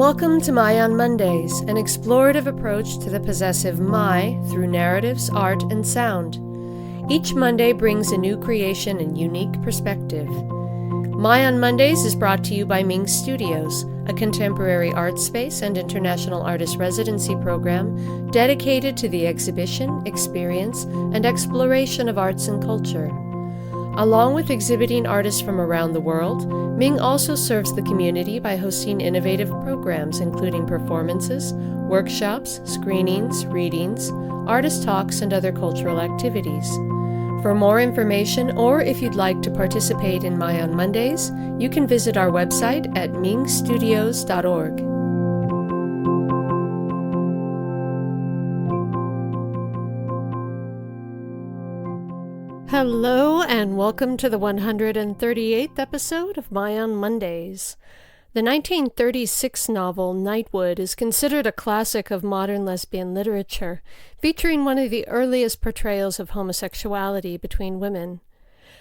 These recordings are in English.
Welcome to My on Mondays, an explorative approach to the possessive my through narratives, art, and sound. Each Monday brings a new creation and unique perspective. My on Mondays is brought to you by MING Studios, a contemporary art space and international artist residency program dedicated to the exhibition, experience, and exploration of arts and culture. Along with exhibiting artists from around the world, MING also serves the community by hosting innovative programs including performances, workshops, screenings, readings, artist talks, and other cultural activities. For more information, or if you'd like to participate in My on Mondays, you can visit our website at mingstudios.org. Hello, and welcome to the 138th episode of My on Mondays. The 1936 novel Nightwood is considered a classic of modern lesbian literature, featuring one of the earliest portrayals of homosexuality between women.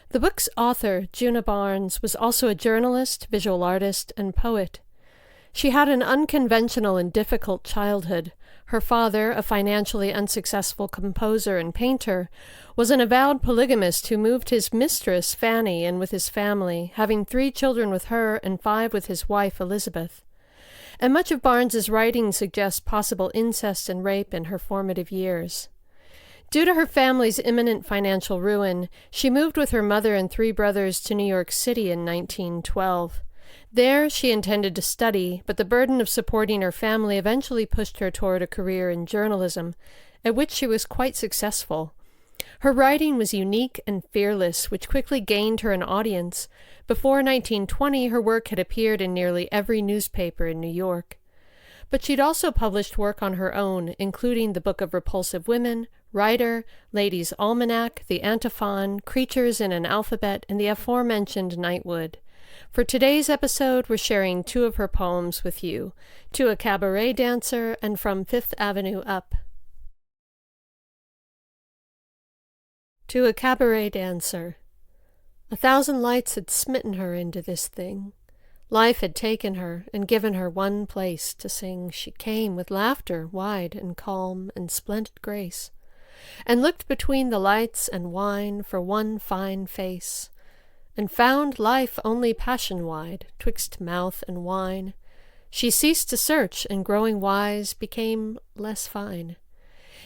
The book's author, Djuna Barnes, was also a journalist, visual artist, and poet. She had an unconventional and difficult childhood. Her father, a financially unsuccessful composer and painter, was an avowed polygamist who moved his mistress, Fanny, in with his family, having 3 children with her and 5 with his wife, Elizabeth. And much of Barnes's writing suggests possible incest and rape in her formative years. Due to her family's imminent financial ruin, she moved with her mother and 3 brothers to New York City in 1912. There, she intended to study, but the burden of supporting her family eventually pushed her toward a career in journalism, at which she was quite successful. Her writing was unique and fearless, which quickly gained her an audience. Before 1920, her work had appeared in nearly every newspaper in New York. But she'd also published work on her own, including The Book of Repulsive Women, Writer, Ladies' Almanac, The Antiphon, Creatures in an Alphabet, and the aforementioned Nightwood. For today's episode, we're sharing 2 of her poems with you, To a Cabaret Dancer and From Fifth Avenue Up. To a Cabaret Dancer. 1,000 lights had smitten her into this thing. Life had taken her and given her one place to sing. She came with laughter wide and calm and splendid grace, and looked between the lights and wine for one fine face, and found life only passion-wide, twixt mouth and wine. She ceased to search, and growing wise, became less fine.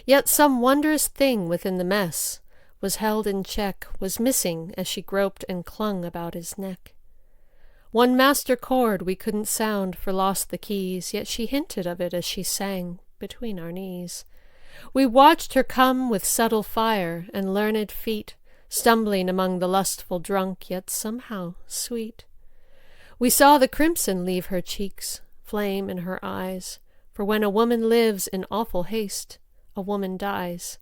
Yet some wondrous thing within the mess was held in check, was missing as she groped and clung about his neck. One master chord we couldn't sound for lost the keys, yet she hinted of it as she sang between our knees. We watched her come with subtle fire and learned feet, stumbling among the lustful drunk, yet somehow sweet. We saw the crimson leave her cheeks, flame in her eyes, for when a woman lives in awful haste, a woman dies.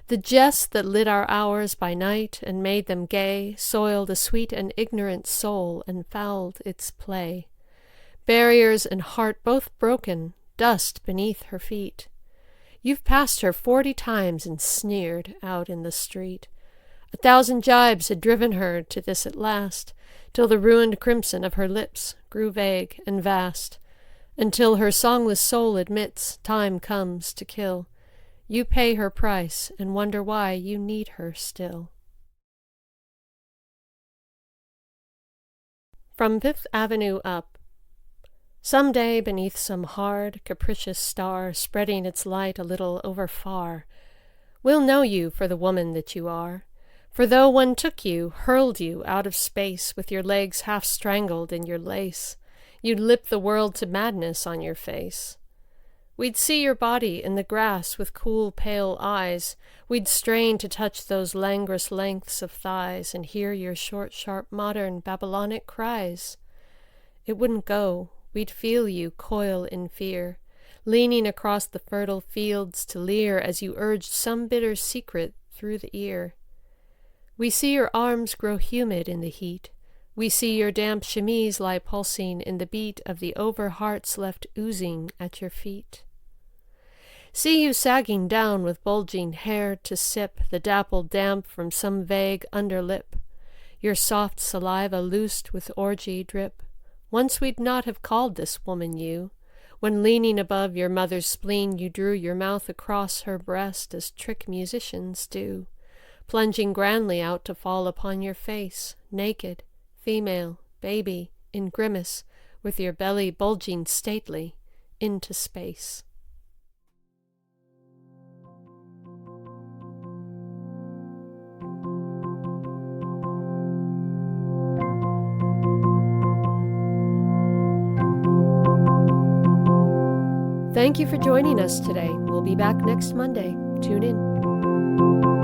The jest that lit our hours by night and made them gay soiled a sweet and ignorant soul and fouled its play. Barriers and heart both broken, dust beneath her feet. You've passed her 40 times and sneered out in the street. 1,000 jibes had driven her to this at last, till the ruined crimson of her lips grew vague and vast, until her songless soul admits time comes to kill. You pay her price and wonder why you need her still. From Fifth Avenue Up. Some day beneath some hard, capricious star spreading its light a little over far, we'll know you for the woman that you are. For though one took you, hurled you out of space with your legs half strangled in your lace, you'd lip the world to madness on your face. We'd see your body in the grass with cool, pale eyes. We'd strain to touch those languorous lengths of thighs and hear your short, sharp, modern, Babylonic cries. It wouldn't go. We'd feel you coil in fear, leaning across the fertile fields to leer as you urged some bitter secret through the ear. We see your arms grow humid in the heat. We see your damp chemise lie pulsing in the beat of the over hearts left oozing at your feet. See you sagging down with bulging hair to sip the dappled damp from some vague underlip, your soft saliva loosed with orgy drip. Once we'd not have called this woman you, When leaning above your mother's spleen, you drew your mouth across her breast as trick musicians do, plunging grandly out to fall upon your face, naked, female, baby, in grimace, with your belly bulging stately into space. Thank you for joining us today. We'll be back next Monday. Tune in.